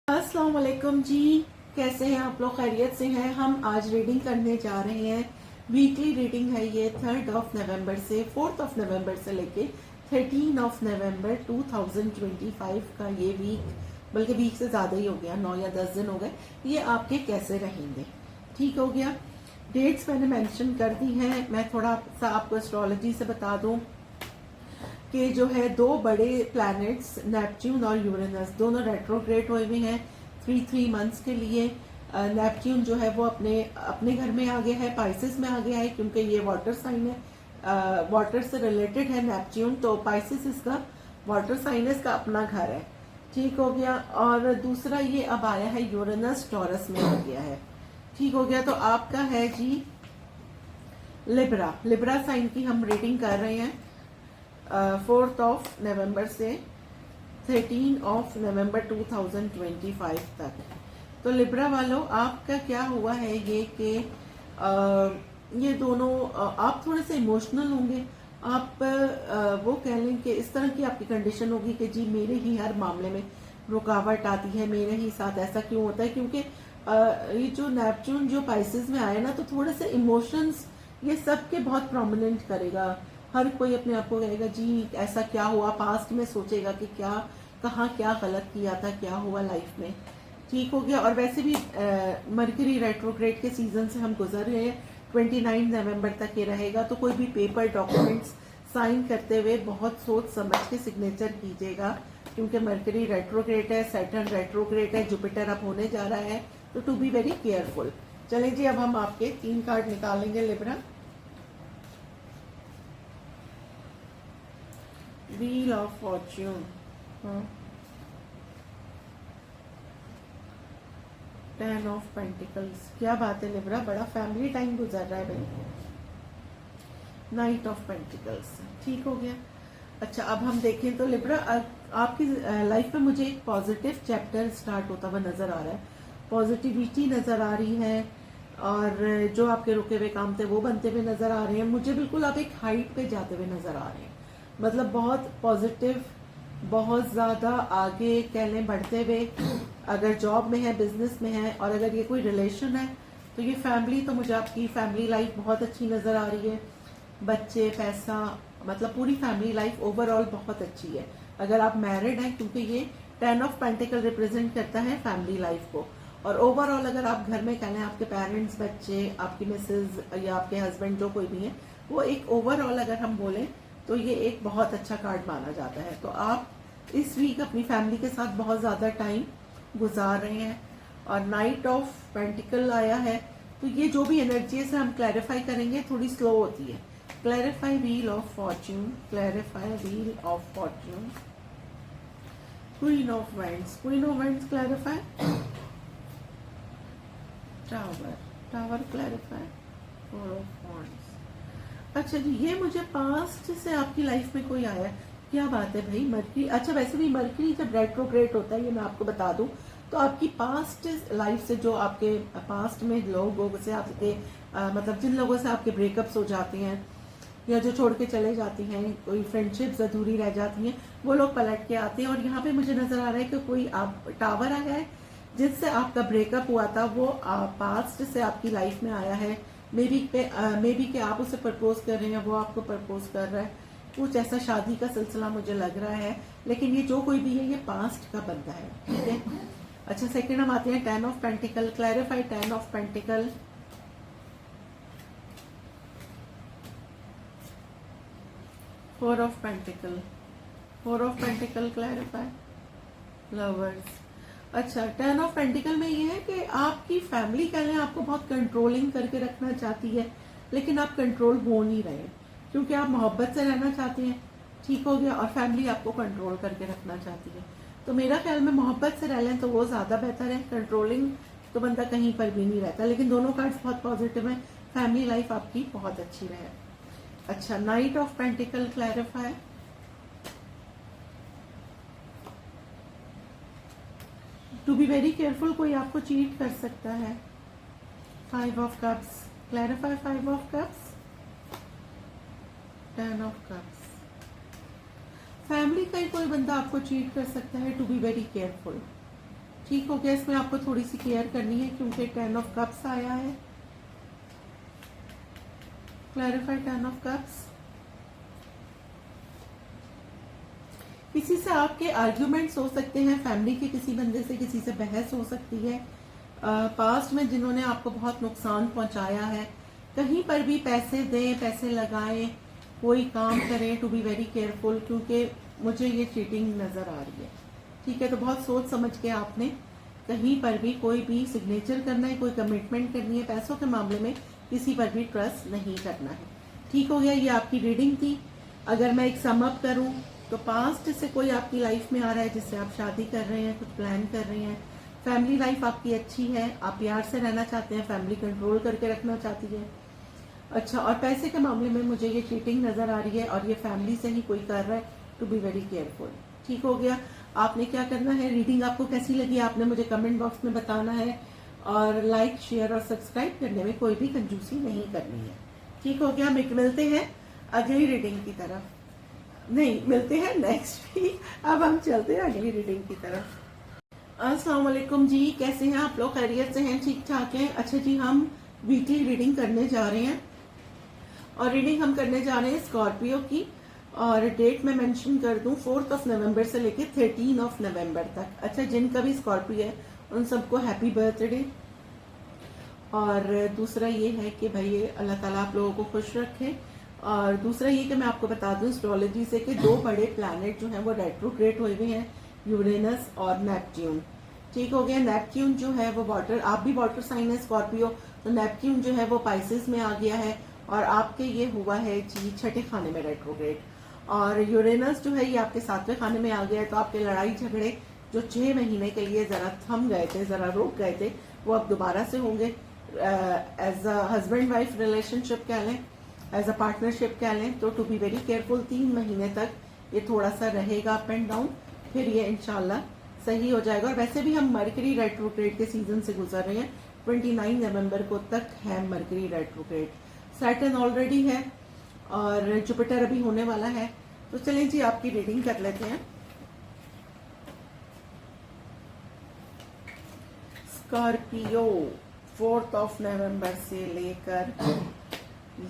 अस्सलाम वालेकुम जी। कैसे हैं आप लोग? खैरियत से हैं? हम आज रीडिंग करने जा रहे हैं। वीकली रीडिंग है ये 3 नवंबर से 4 नवंबर से लेके 13 नवंबर 2025 का ये वीक, बल्कि वीक से ज़्यादा ही हो गया, 9 या 10 दिन हो गए। ये आपके कैसे रहेंगे? ठीक हो गया। डेट्स मैंने मेंशन कर दी हैं। मैं थोड़ा सा आपको एस्ट्रोलॉजी से बता दूं कि जो है दो बड़े प्लैनेट्स नेपच्यून और यूरेनस दोनों रेट्रोग्रेड हुए हुए हैं 3 मंथ्स के लिए। नेपच्यून जो है वो अपने अपने घर में आ गया है, पाइसिस में आ गया है, क्योंकि ये वाटर साइन है, वाटर से रिलेटेड है नेपच्यून, तो पाइसिस इसका वाटर साइन है, इसका अपना घर है। ठीक हो गया। और दूसरा ये अब आया है यूरेनस, टॉरस में आ गया है। ठीक हो गया। तो आपका है जी लिब्रा। लिब्रा साइन की हम रीडिंग कर रहे हैं 4 नवंबर से 13 नवंबर 2025 तक। तो लिब्रा वालों, आपका क्या हुआ है ये कि ये दोनों आप थोड़े से इमोशनल होंगे। आप वो कह लें कि इस तरह की आपकी कंडीशन होगी कि जी मेरे ही हर मामले में रुकावट आती है, मेरे ही साथ ऐसा क्यों होता है, क्योंकि ये जो नेपच्यून जो पाइसेस में आया ना, तो थोड़े से इमोशंस ये सब के बहुत प्रोमिनेंट करेगा। हर कोई अपने आप को कहेगा जी ऐसा क्या हुआ, पास्ट में सोचेगा कि क्या कहाँ क्या गलत किया था, क्या हुआ लाइफ में। ठीक हो गया। और वैसे भी मरकरी रेट्रोग्रेड के सीजन से हम गुजर रहे हैं, 29 नवंबर तक ये रहेगा। तो कोई भी पेपर डॉक्यूमेंट्स साइन करते हुए बहुत सोच समझ के सिग्नेचर कीजिएगा, क्योंकि मरकरी रेट्रोग्रेड है, सैटर्न रेट्रोग्रेड है, जुपिटर अब होने जा रहा है, तो टू बी वेरी केयरफुल। चलें जी, अब हम आपके 3 कार्ड निकालेंगे Libra. Wheel of Fortune, 10 of pentacles. क्या बात है लिब्रा, बड़ा फैमिली टाइम गुजर रहा है भाई। Night of pentacles. ठीक हो गया। अच्छा, अब हम देखें तो लिब्रा आपकी लाइफ में मुझे एक पॉजिटिव चैप्टर स्टार्ट होता हुआ नजर आ रहा है, पॉजिटिविटी नजर आ रही है, और जो आपके रुके हुए काम थे वो बनते हुए नजर आ रहे हैं। मुझे बिल्कुल आप एक हाइट पे जाते हुए नजर आ रहे हैं, मतलब बहुत पॉजिटिव, बहुत ज़्यादा आगे कह लें बढ़ते हुए। अगर जॉब में है, बिजनेस में है, और अगर ये कोई रिलेशन है, तो ये फैमिली, तो मुझे आपकी फैमिली लाइफ बहुत अच्छी नज़र आ रही है। बच्चे, पैसा, मतलब पूरी फैमिली लाइफ ओवरऑल बहुत अच्छी है। अगर आप मैरिड हैं, क्योंकि ये 10 ऑफ पेंटिकल रिप्रेजेंट करता है फैमिली लाइफ को, और ओवरऑल अगर आप घर में कह लें, आपके पेरेंट्स, बच्चे, आपकी मिसेज या आपके हस्बैंड जो कोई भी है, वो एक ओवरऑल अगर हम बोलें तो ये एक बहुत अच्छा कार्ड माना जाता है। तो आप इस वीक अपनी फैमिली के साथ बहुत ज़्यादा टाइम गुजार रहे हैं। और नाइट ऑफ पेंटिकल आया है, तो ये जो भी एनर्जी से हम क्लैरिफाई करेंगे थोड़ी स्लो होती है। Clarify wheel of Fortune, clarify wheel of Fortune, queen of winds, queen of winds clarify, tower, tower clarify, four of wands. अच्छा जी, ये मुझे पास्ट से आपकी लाइफ में कोई आया, क्या बात है भाई। मरकरी, अच्छा वैसे भी मरकरी जब रेट्रोग्रेड होता है, ये मैं आपको बता दूं, तो आपकी पास्ट लाइफ से, जो आपके पास्ट में लोगों से आपके मतलब जिन लोगों से आपके ब्रेकअप्स हो जाते हैं, या जो छोड़ के चले जाती हैं, कोई फ्रेंडशिप्स अधूरी रह जाती हैं, वो लोग पलट के आते हैं। और यहाँ पे मुझे नजर आ रहा है कि कोई आप टावर आया है जिससे आपका ब्रेकअप हुआ था, वो पास्ट से आपकी लाइफ में आया है। मे बी कि आप उसे प्रपोज कर रहे हैं, वो आपको प्रपोज कर रहा है, कुछ ऐसा शादी का सिलसिला मुझे लग रहा है। लेकिन ये जो कोई भी है, ये पास्ट का बंदा है। ठीक है। अच्छा, सेकंड हम आते हैं 10 of pentacle, clarify 10 of pentacle, four of pentacle, four of pentacle clarify, lovers. अच्छा, 10 ऑफ पेंटिकल में ये है कि आपकी फैमिली कह लें आपको बहुत कंट्रोलिंग करके रखना चाहती है, लेकिन आप कंट्रोल हो नहीं रहे, क्योंकि आप मोहब्बत से रहना चाहते हैं। ठीक हो गया। और फैमिली आपको कंट्रोल करके रखना चाहती है। तो मेरा ख्याल में मोहब्बत से रह लें तो वो ज़्यादा बेहतर है। कंट्रोलिंग तो बंदा कहीं पर भी नहीं रहता। लेकिन दोनों कार्ड्स बहुत पॉजिटिव हैं, फैमिली लाइफ आपकी बहुत अच्छी रहे। अच्छा, knight of pentacle clarify, to be very careful, कोई आपको चीट कर सकता है। 5 of cups, clarify 5 of cups, 10 of cups. Family का ही कोई बंदा आपको चीट कर सकता है, टू बी वेरी केयरफुल। ठीक हो गया। इसमें आपको थोड़ी सी केयर करनी है क्योंकि 10 ऑफ कप्स आया है। Clarify 10 of cups. किसी से आपके आर्ग्यूमेंट्स हो सकते हैं, फैमिली के किसी बंदे से किसी से बहस हो सकती है। पास्ट में जिन्होंने आपको बहुत नुकसान पहुंचाया है, कहीं पर भी पैसे दें, पैसे लगाएं, कोई काम करें, टू बी वेरी केयरफुल, क्योंकि मुझे ये चीटिंग नजर आ रही है। ठीक है, तो बहुत सोच समझ के आपने कहीं पर भी कोई भी सिग्नेचर करना है, कोई कमिटमेंट करनी है, पैसों के मामले में किसी पर भी ट्रस्ट नहीं करना है। ठीक हो गया, ये आपकी रीडिंग थी। अगर मैं एक सम अप करूं तो पास्ट से कोई आपकी लाइफ में आ रहा है जिससे आप शादी कर रहे हैं, कुछ प्लान कर रहे हैं, फैमिली लाइफ आपकी अच्छी है, आप प्यार से रहना चाहते हैं, फैमिली कंट्रोल करके रखना चाहती है। अच्छा, और पैसे के मामले में मुझे ये चीटिंग नजर आ रही है और ये फैमिली से ही कोई कर रहा है, टू बी वेरी केयरफुल। ठीक हो गया। आपने क्या करना है, रीडिंग आपको कैसी लगी आपने मुझे कमेंट बॉक्स में बताना है, और लाइक शेयर और सब्सक्राइब करने में कोई भी कंजूसी नहीं करनी है। ठीक हो गया। मिलते हैं अगली रीडिंग की तरफ, नहीं मिलते हैं नेक्स्ट वीक। अब हम चलते हैं अगली रीडिंग की तरफ। अस्सलाम वालेकुम जी, कैसे हैं आप लोग? खैरियत से हैं? ठीक ठाक हैं? अच्छा जी, हम वीकली रीडिंग करने जा रहे हैं और रीडिंग हम करने जा रहे हैं स्कॉर्पियो की, और डेट मैं मेंशन कर दूं 4 ऑफ नवंबर से लेके 13 ऑफ नवंबर तक। अच्छा, जिनका भी स्कॉर्पियो है उन सबको हैप्पी बर्थडे। और दूसरा ये है कि भाई अल्लाह ताला आप लोगों को खुश रखे। और दूसरा ये कि मैं आपको बता दूं एस्ट्रोलॉजी से कि 2 बड़े प्लैनेट जो हैं वो रेट्रोग्रेड हुए हुए हैं, यूरेनस और नेपट्यून। ठीक हो गया। नेपट्यून जो है वो वाटर, आप भी वाटर साइन है स्कॉर्पियो, तो नेपट्यून जो है वो पाइसेस में आ गया है और आपके ये हुआ है जी 6ठे खाने में रेट्रोग्रेड। और यूरेनस जो है ये आपके 7वें खाने में आ गया है, तो आपके लड़ाई झगड़े जो 6 महीने के लिए जरा थम गए थे, जरा रुक गए थे, वो अब दोबारा से होंगे। As a husband wife relationship कह लें, एज अ पार्टनरशिप कह लें, तो टू बी वेरी केयरफुल। 3 महीने तक ये थोड़ा सा रहेगा अप एंड डाउन, फिर ये इंशाल्लाह सही हो जाएगा। और वैसे भी हम मरकरी रेट्रोग्रेड के सीजन से गुजर रहे हैं, 29 नवंबर को तक है मरकरी रेट्रोग्रेड। सैटर्न ऑलरेडी है और जुपिटर अभी होने वाला है। तो चलें जी, आपकी रीडिंग कर लेते हैं। स्कॉर्पियो 4 ऑफ नवंबर से लेकर,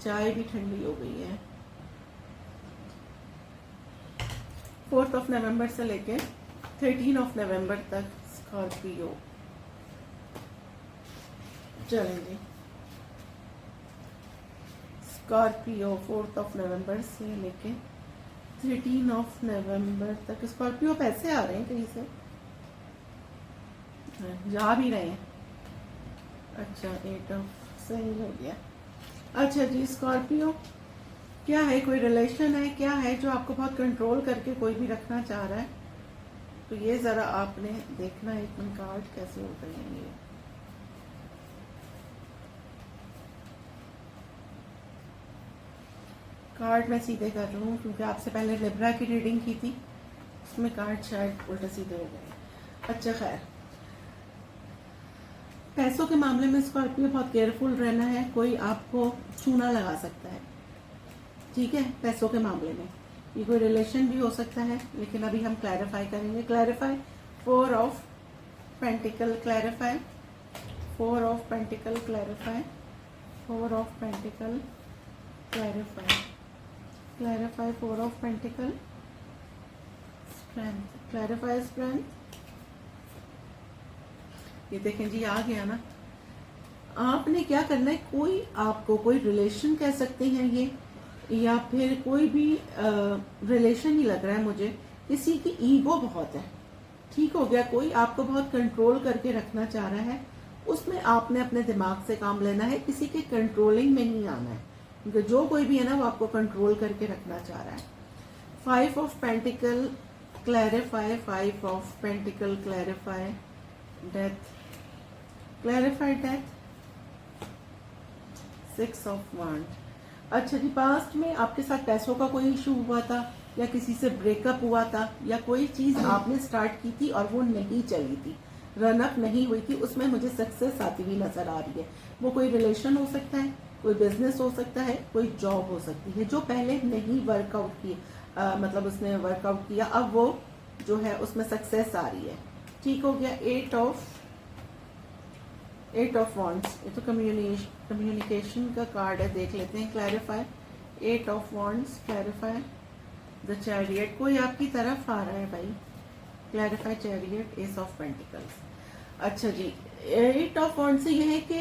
चाय भी ठंडी हो गई है, 4 ऑफ नवंबर से लेकर 13 ऑफ नवंबर तक स्कॉर्पियो। चलें जी, स्कॉर्पियो 4 ऑफ नवंबर से लेके 13 ऑफ नवंबर तक। स्कॉर्पियो पैसे आ रहे हैं कहीं से, जा भी रहे हैं। अच्छा, 8 ऑफ, सही हो गया। अच्छा जी, स्कॉर्पियो क्या है, कोई रिलेशन है, क्या है जो आपको बहुत कंट्रोल करके कोई भी रखना चाह रहा है? तो ये जरा आपने देखना है, एक मिनट, कार्ड कैसे होते हैं ये। कार्ड मैं सीधे कर रहा हूँ क्योंकि आपसे पहले लिब्रा की रीडिंग की थी, उसमें कार्ड शायद उल्टे सीधे हो गए। अच्छा खैर, पैसों के मामले में स्कॉर्पियो बहुत केयरफुल रहना है, कोई आपको चूना लगा सकता है। ठीक है, पैसों के मामले में ये कोई रिलेशन भी हो सकता है, लेकिन अभी हम क्लैरिफाई करेंगे। Clarify 4 of pentacle, clarify 4 of pentacle, clarify 4 of pentacle, clarify, clarify 4 of pentacle, strength, clarify strength. ये देखें जी, आ गया ना। आपने क्या करना है, कोई आपको कोई रिलेशन कह सकते हैं ये, या फिर कोई भी रिलेशन ही लग रहा है मुझे, किसी की ईगो बहुत है। ठीक हो गया, कोई आपको बहुत कंट्रोल करके रखना चाह रहा है, उसमें आपने अपने दिमाग से काम लेना है, किसी के कंट्रोलिंग में नहीं आना है, क्योंकि जो कोई भी है ना वो आपको कंट्रोल करके रखना चाह रहा है। 5 of pentacle, clarify 5 of pentacle, clarify death, clarify death, 6 of wand. अच्छा जी, पास्ट में आपके साथ पैसों का कोई इशू हुआ था, या किसी से ब्रेकअप हुआ था, या कोई चीज आपने स्टार्ट की थी और वो नहीं चली थी, रन अप नहीं हुई थी, उसमें मुझे सक्सेस आती हुई नजर आ रही है। वो कोई रिलेशन हो सकता है, कोई बिजनेस हो सकता है, कोई जॉब हो सकती है जो पहले नहीं वर्कआउट की, मतलब उसने वर्कआउट किया, अब वो जो है उसमें सक्सेस आ रही है। ठीक हो गया। एट ऑफ वॉन्ड्स, ये तो कम्युनिकेशन का कार्ड है, देख लेते हैं। Clarify eight of wands, clarify the chariot, कोई आपकी तरफ आ रहा है भाई। Clarify chariot, ace of pentacles. अच्छा जी, एट ऑफ वॉन्ड से यह है कि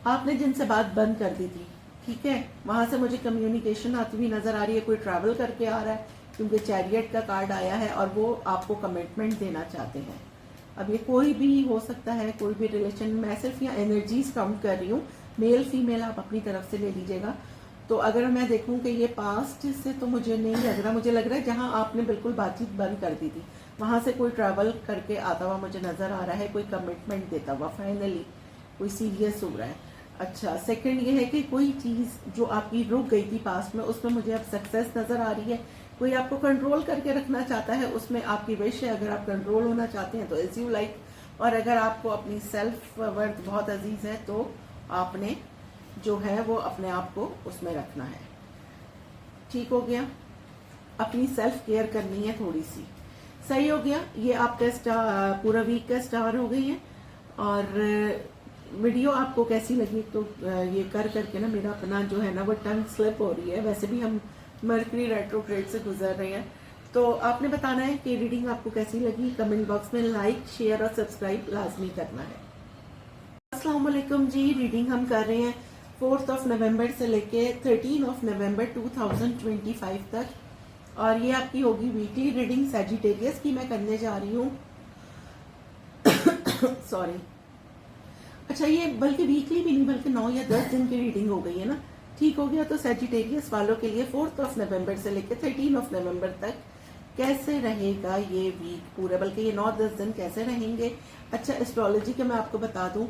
आपने जिनसे बात बंद कर दी थी, ठीक है, वहां से मुझे कम्युनिकेशन आती हुई नजर आ रही है। कोई ट्रैवल करके आ रहा है क्योंकि चैरियट का कार्ड आया है और वो आपको कमिटमेंट देना चाहते हैं। अब ये कोई भी हो सकता है, कोई भी रिलेशन। मैं सिर्फ यहाँ एनर्जीज काउंट कर रही हूँ, मेल फीमेल आप अपनी तरफ से ले लीजिएगा। तो अगर मैं देखूं कि ये पास्ट से, तो मुझे नहीं लग रहा। मुझे लग रहा है जहां आपने बिल्कुल बातचीत बंद कर दी थी वहां से कोई ट्रैवल करके आता हुआ मुझे नजर आ रहा है, कोई कमिटमेंट देता हुआ, फाइनली कोई सीरियस हो रहा है। अच्छा, सेकंड ये है कि कोई चीज जो आपकी रुक गई थी पास्ट में, उसमें मुझे अब सक्सेस नजर आ रही है। कोई आपको कंट्रोल करके रखना चाहता है, उसमें आपकी विश है। अगर आप कंट्रोल होना चाहते हैं तो एज यू लाइक, और अगर आपको अपनी सेल्फ वर्थ बहुत अजीज है तो आपने जो है वो अपने आप को उसमें रखना है। ठीक हो गया, अपनी सेल्फ केयर करनी है थोड़ी सी। सही हो गया। ये आपका स्टार, पूरा वीक का स्टार हो गई है। और वीडियो आपको कैसी लगी, तो ये कर करके ना मेरा अपना जो है ना वो टंग स्लिप हो रही है। वैसे भी हम मर्करी रेट्रोग्रेड से गुजर रहे हैं, तो आपने बताना है कि रीडिंग आपको कैसी लगी। कमेंट बॉक्स में लाइक, शेयर और सब्सक्राइब लाजमी करना है। अस्सलाम वालेकुम जी, रीडिंग हम कर रहे हैं 4 नवंबर से लेके 13 नवंबर 2025 तक, और ये आपकी होगी वीकली रीडिंग सैजिटेरियस की मैं करने जा रही हूँ। सॉरी। अच्छा, ये बल्कि वीकली भी नहीं बल्कि 9 या 10 दिन की रीडिंग हो गई है ना। ठीक हो गया। तो सैजिटेरियस वालों के लिए 4 नवंबर से लेकर 13 नवंबर तक कैसे रहेगा ये वीक पूरा, बल्कि ये 9-10 दिन कैसे रहेंगे। अच्छा, एस्ट्रोलॉजी के मैं आपको बता दूं,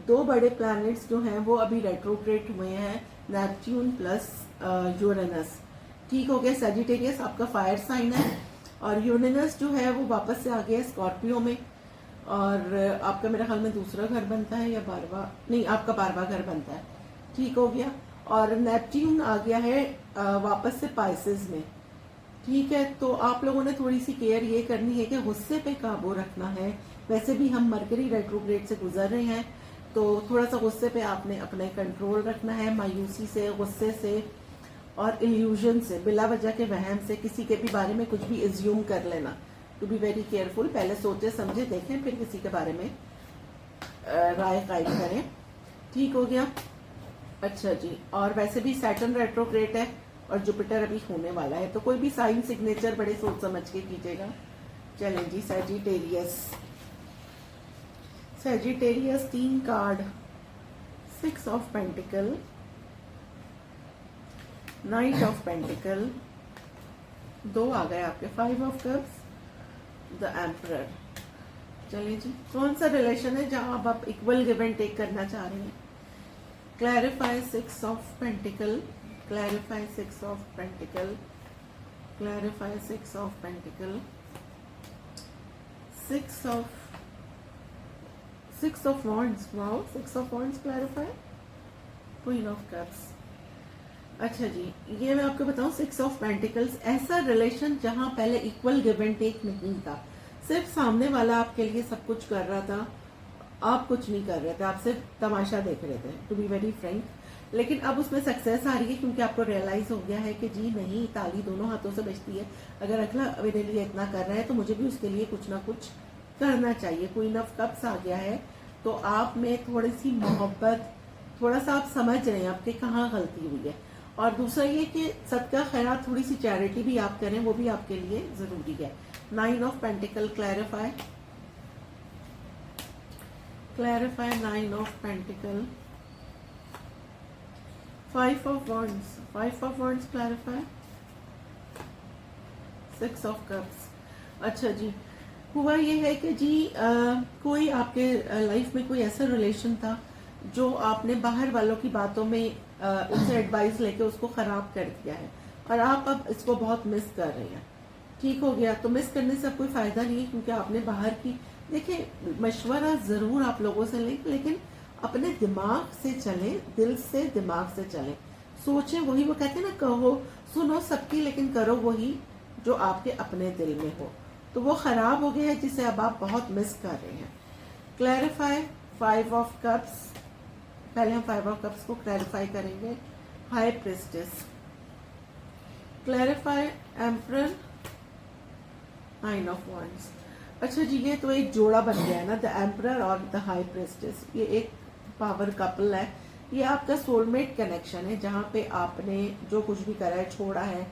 2 बड़े प्लैनेट्स जो हैं वो अभी रेट्रोग्रेड हुए हैं, नेपच्यून प्लस यूरेनस। ठीक हो गया। सैजिटेरियस आपका फायर साइन है, और यूरेनस जो है वो वापस से आ गया स्कॉर्पियो में, और आपका मेरे ख्याल में दूसरा घर बनता है या 12वां, नहीं आपका 12वां घर बनता है। ठीक हो गया। और नेपच्यून आ गया है वापस से पाइसेस में। ठीक है, तो आप लोगों ने थोड़ी सी केयर ये करनी है कि गुस्से पे काबू रखना है। वैसे भी हम मरकरी रेट्रोग्रेड से गुजर रहे हैं, तो थोड़ा सा गुस्से पे आपने अपने कंट्रोल रखना है। मायूसी से, गुस्से से और इल्यूजन से, बिला वजह के वहम से किसी के भी बारे में कुछ भी एज्यूम कर लेना। टू बी वेरी केयरफुल, पहले सोचे समझे देखें, फिर किसी के बारे में राय कायम करें। ठीक हो गया। अच्छा जी, और वैसे भी सैटर्न रेट्रोग्रेड है और जुपिटर अभी होने वाला है, तो कोई भी साइन सिग्नेचर बड़े सोच समझ के कीजिएगा। चलें जी, Sagittarius. Sagittarius 3 card, 6 of pentacle, knight of pentacle, 2 आ गए आपके, 5 ऑफ कप्स, द एम्परर। चलिए जी, कौन सा रिलेशन है जहां अब आप इक्वल गिव एंड टेक करना चाह रहे हैं। Clarify 6 of pentacle, clarify 6 of pentacle, clarify 6 of pentacle, 6 of wands. Wow, 6 of wands clarify, queen of cups. अच्छा जी, ये मैं आपको बताऊं, 6 ऑफ पेंटिकल्स, ऐसा रिलेशन जहां पहले इक्वल गिव एंड टेक नहीं था, सिर्फ सामने वाला आपके लिए सब कुछ कर रहा था, आप कुछ नहीं कर रहे थे, आप सिर्फ तमाशा देख रहे थे, टू बी वेरी फ्रैंक। लेकिन अब उसमें सक्सेस आ रही है क्योंकि आपको रियलाइज हो गया है कि जी नहीं, ताली दोनों हाथों से बजती है। अगर अगला मेरे लिए इतना कर रहा है तो मुझे भी उसके लिए कुछ ना कुछ करना चाहिए। क्वीन ऑफ कप्स आ गया है, तो आप में थोड़ी सी मोहब्बत, थोड़ा सा आप समझ रहे हैं आपके कहाँ गलती हुई है। और दूसरा ये कि सदका खैरात, थोड़ी सी चैरिटी भी आप करें, वो भी आपके लिए जरूरी है। 9 of pentacle clarify, clarify 9 of pentacle, 5 of wands, 5 of wands clarify, 6 of cups. अच्छा जी, हुआ ये है कि जी कोई आपके लाइफ में कोई ऐसा रिलेशन था जो आपने बाहर वालों की बातों में उनसे एडवाइस लेके उसको खराब कर दिया है, और आप अब इसको बहुत मिस कर रहे हैं। ठीक हो गया। तो मिस करने से अब कोई फायदा नहीं है, क्योंकि आपने बाहर की, देखिए, मशवरा जरूर आप लोगों से लें, लेकिन अपने दिमाग से चलें, दिल से दिमाग से चलें, सोचें वही, वो कहते हैं ना, कहो सुनो सबकी लेकिन करो वही जो आपके अपने दिल में हो। तो वो खराब हो गया है जिसे अब आप बहुत मिस कर रहे हैं। क्लैरिफाई 5 ऑफ कप्स, पहले हम 5 ऑफ कप्स को क्लैरिफाई करेंगे। High priestess, clarify emperor, 9 of wands। अच्छा जी, ये तो एक जोड़ा बन गया है ना, द एम्परर और द हाई प्रिस्टेस। ये एक पावर कपल है, ये आपका सोलमेट कनेक्शन है, जहाँ पे आपने जो कुछ भी करा है, छोड़ा है,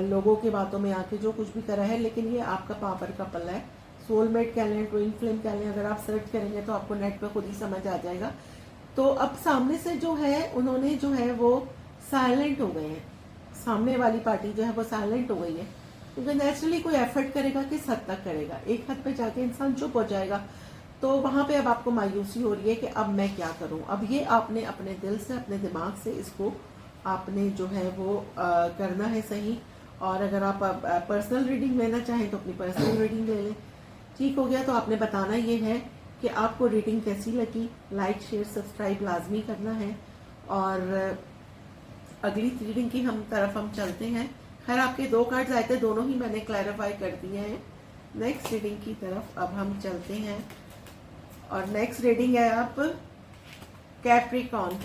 लोगों की बातों में आके जो कुछ भी करा है, लेकिन ये आपका पावर कपल है। सोलमेट कह लें, ट्विन फ्लेम कह लें, अगर आप सर्च करेंगे तो आपको नेट पे खुद ही समझ आ जाएगा। तो अब सामने से जो है, उन्होंने जो है वो साइलेंट हो गए हैं, सामने वाली पार्टी जो है वो साइलेंट हो गई है, क्योंकि नेचुरली कोई एफर्ट करेगा किस हद तक करेगा, एक हद पे जाके इंसान चुप हो जाएगा। तो वहां पे अब आपको मायूसी हो रही है कि अब मैं क्या करूं। अब ये आपने अपने दिल से, अपने दिमाग से इसको आपने जो है वो करना है सही। और अगर आप पर्सनल रीडिंग लेना चाहें तो अपनी पर्सनल रीडिंग ले लें। ठीक हो गया, तो आपने बताना ये है कि आपको रीडिंग कैसी लगी। लाइक शेयर सब्सक्राइब लाजमी करना है। और अगली रीडिंग की तरफ हम चलते हैं। खैर आपके 2 कार्ड्स आए थे, दोनों ही मैंने क्लैरिफाई कर दिए हैं। नेक्स्ट रीडिंग की तरफ अब हम चलते हैं, और नेक्स्ट रीडिंग है आप कैप्रिकॉर्न।